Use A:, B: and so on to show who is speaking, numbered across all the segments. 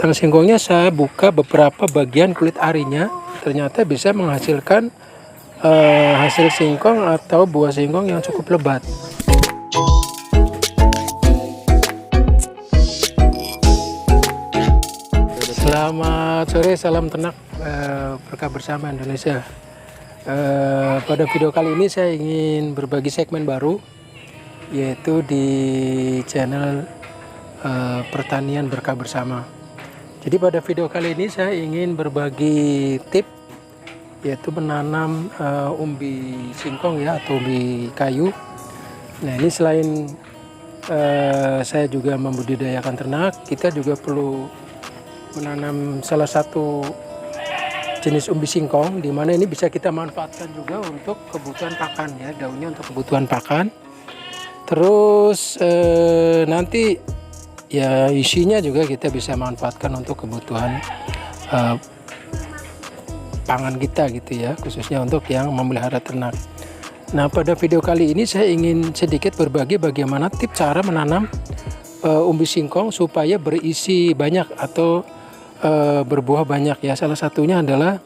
A: batang singkongnya saya buka beberapa bagian kulit arinya, ternyata bisa menghasilkan hasil singkong atau buah singkong yang cukup lebat. Selamat sore, salam ternak berkah bersama Indonesia. Pada video kali ini saya ingin berbagi segmen baru, yaitu di channel pertanian berkah bersama. Jadi pada video kali ini saya ingin berbagi tip, yaitu menanam umbi singkong ya, atau umbi kayu. Nah ini selain saya juga membudidayakan ternak, kita juga perlu menanam salah satu jenis umbi singkong, di mana ini bisa kita manfaatkan juga untuk kebutuhan pakan ya, daunnya untuk kebutuhan pakan. Terus nanti ya isinya juga kita bisa manfaatkan untuk kebutuhan pangan kita gitu ya, khususnya untuk yang memelihara ternak. Nah pada video kali ini saya ingin sedikit berbagi bagaimana tips cara menanam umbi singkong supaya berisi banyak atau berbuah banyak ya. Salah satunya adalah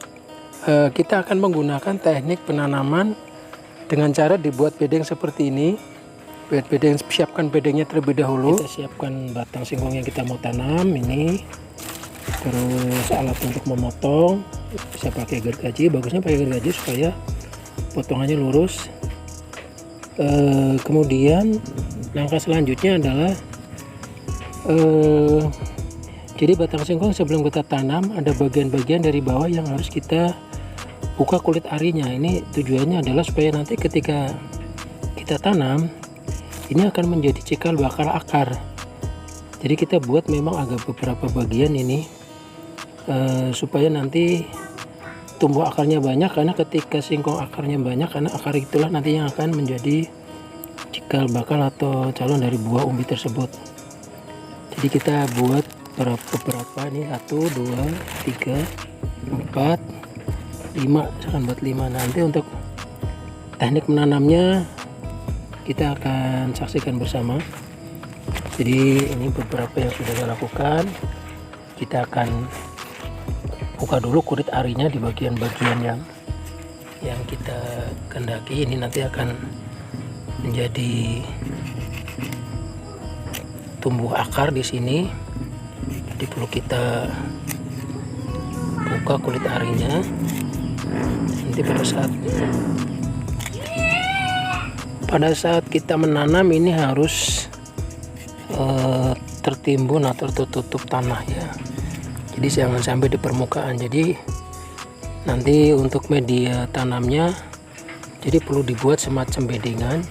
A: kita akan menggunakan teknik penanaman dengan cara dibuat bedeng seperti ini. Bedeng, siapkan bedengnya terlebih dahulu. Kita siapkan batang singkong yang kita mau tanam ini, terus alat untuk memotong, bisa pakai gergaji, bagusnya pakai gergaji supaya potongannya lurus. Kemudian langkah selanjutnya adalah jadi batang singkong sebelum kita tanam ada bagian-bagian dari bawah yang harus kita buka kulit arinya. Ini tujuannya adalah supaya nanti ketika kita tanam ini akan menjadi cikal bakal akar. Jadi kita buat memang agak beberapa bagian ini supaya nanti tumbuh akarnya banyak, karena ketika singkong akarnya banyak, karena akar itulah nanti yang akan menjadi cikal bakal atau calon dari buah umbi tersebut. Jadi kita buat beberapa nih, 1, 2, 3, 4, 5, misalkan buat 5. Nanti untuk teknik menanamnya kita akan saksikan bersama. Jadi ini beberapa yang sudah saya lakukan. Kita akan buka dulu kulit arinya di bagian-bagian yang kita kehendaki. Ini nanti akan menjadi tumbuh akar di sini. Jadi perlu kita buka kulit arinya. Nanti pada saat kita menanam ini harus tertimbun atau tertutup tanah ya. Jadi jangan sampai di permukaan. Jadi nanti untuk media tanamnya jadi perlu dibuat semacam bedengan.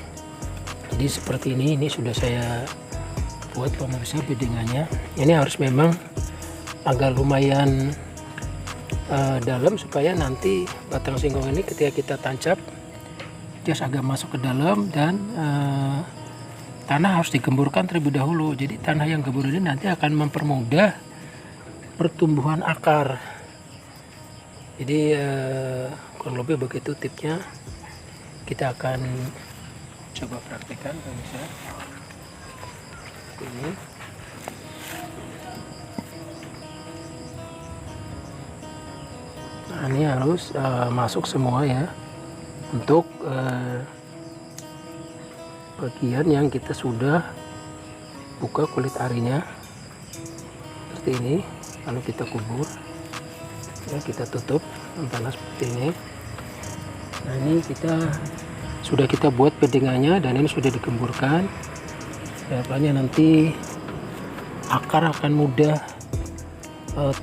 A: Jadi seperti ini sudah saya buat pemirsa bedengannya. Ini harus memang agak lumayan dalam supaya nanti batang singkong ini ketika kita tancap dia agak masuk ke dalam, dan tanah harus digemburkan terlebih dahulu. Jadi tanah yang gembur ini nanti akan mempermudah pertumbuhan akar. Jadi kurang lebih begitu tipsnya. Kita akan coba praktekkan pemirsa. Ini nah ini harus masuk semua ya, untuk bagian yang kita sudah buka kulit arinya seperti ini. Lalu kita kubur ya, kita tutup dengan tanah seperti ini. Nah ini sudah kita buat bedengannya, dan ini sudah digemburkan. Harapannya nanti akar akan mudah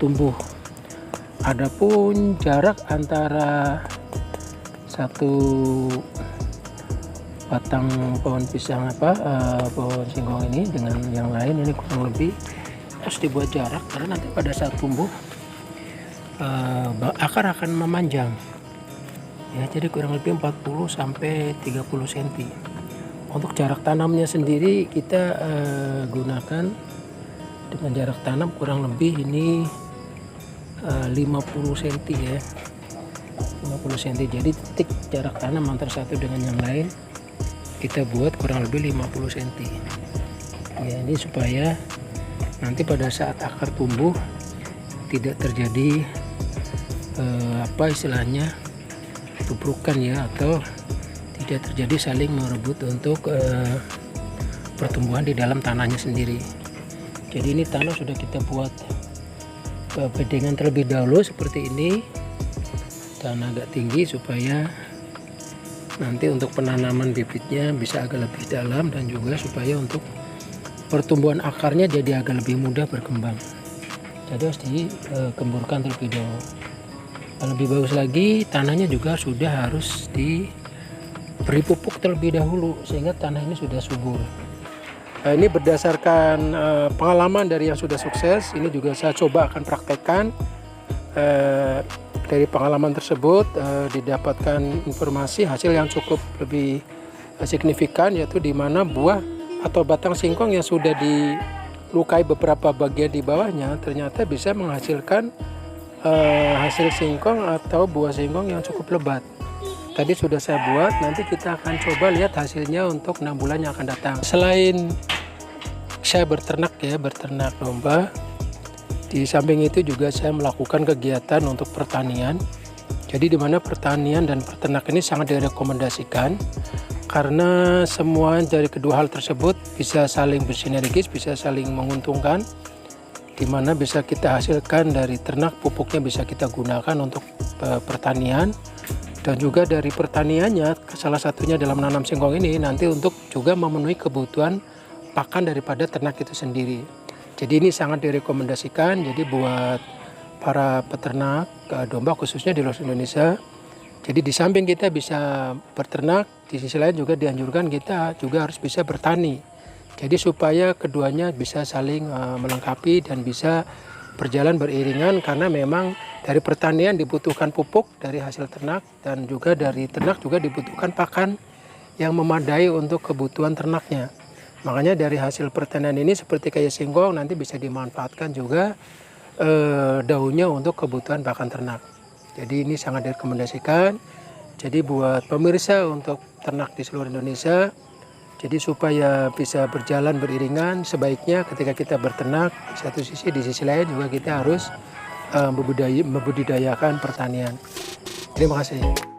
A: tumbuh. Adapun jarak antara satu batang pohon pisang pohon singkong ini dengan yang lain ini kurang lebih harus dibuat jarak, karena nanti pada saat tumbuh akar akan memanjang ya. Jadi kurang lebih 40 sampai 30 cm. Untuk jarak tanamnya sendiri kita gunakan dengan jarak tanam kurang lebih ini 50 cm ya, 50 cm. Jadi titik jarak tanam antara satu dengan yang lain kita buat kurang lebih 50 cm ya. Ini supaya nanti pada saat akar tumbuh tidak terjadi apa istilahnya tubrukan ya, atau tidak terjadi saling merebut untuk pertumbuhan di dalam tanahnya sendiri. Jadi ini tanah sudah kita buat bedengan terlebih dahulu seperti ini, dan agak tinggi supaya nanti untuk penanaman bibitnya bisa agak lebih dalam, dan juga supaya untuk pertumbuhan akarnya jadi agak lebih mudah berkembang. Jadi harus digemburkan terlebih dahulu. Dan lebih bagus lagi, tanahnya juga sudah harus diberi pupuk terlebih dahulu sehingga tanah ini sudah subur. Nah, ini berdasarkan pengalaman dari yang sudah sukses. Ini juga saya coba akan praktekkan. Dari pengalaman tersebut didapatkan informasi hasil yang cukup lebih signifikan, yaitu di mana buah atau batang singkong yang sudah dilukai beberapa bagian di bawahnya ternyata bisa menghasilkan hasil singkong atau buah singkong yang cukup lebat. Tadi sudah saya buat, nanti kita akan coba lihat hasilnya untuk 6 bulan yang akan datang. Selain saya berternak domba, di samping itu juga saya melakukan kegiatan untuk pertanian. Jadi di mana pertanian dan peternak ini sangat direkomendasikan karena semua dari kedua hal tersebut bisa saling bersinergis, bisa saling menguntungkan, di mana bisa kita hasilkan dari ternak, pupuknya bisa kita gunakan untuk pertanian, dan juga dari pertaniannya salah satunya dalam menanam singkong ini nanti untuk juga memenuhi kebutuhan pakan daripada ternak itu sendiri. Jadi ini sangat direkomendasikan. Jadi buat para peternak domba khususnya di luar Indonesia, jadi di samping kita bisa berternak, di sisi lain juga dianjurkan kita juga harus bisa bertani. Jadi supaya keduanya bisa saling melengkapi dan bisa berjalan beriringan, karena memang dari pertanian dibutuhkan pupuk dari hasil ternak, dan juga dari ternak juga dibutuhkan pakan yang memadai untuk kebutuhan ternaknya. Makanya dari hasil pertanian ini seperti kayak singkong nanti bisa dimanfaatkan juga daunnya untuk kebutuhan pakan ternak. Jadi ini sangat direkomendasikan. Jadi buat pemirsa untuk ternak di seluruh Indonesia, jadi supaya bisa berjalan beriringan, sebaiknya ketika kita berternak di satu sisi, di sisi lain juga kita harus membudidayakan pertanian. Terima kasih.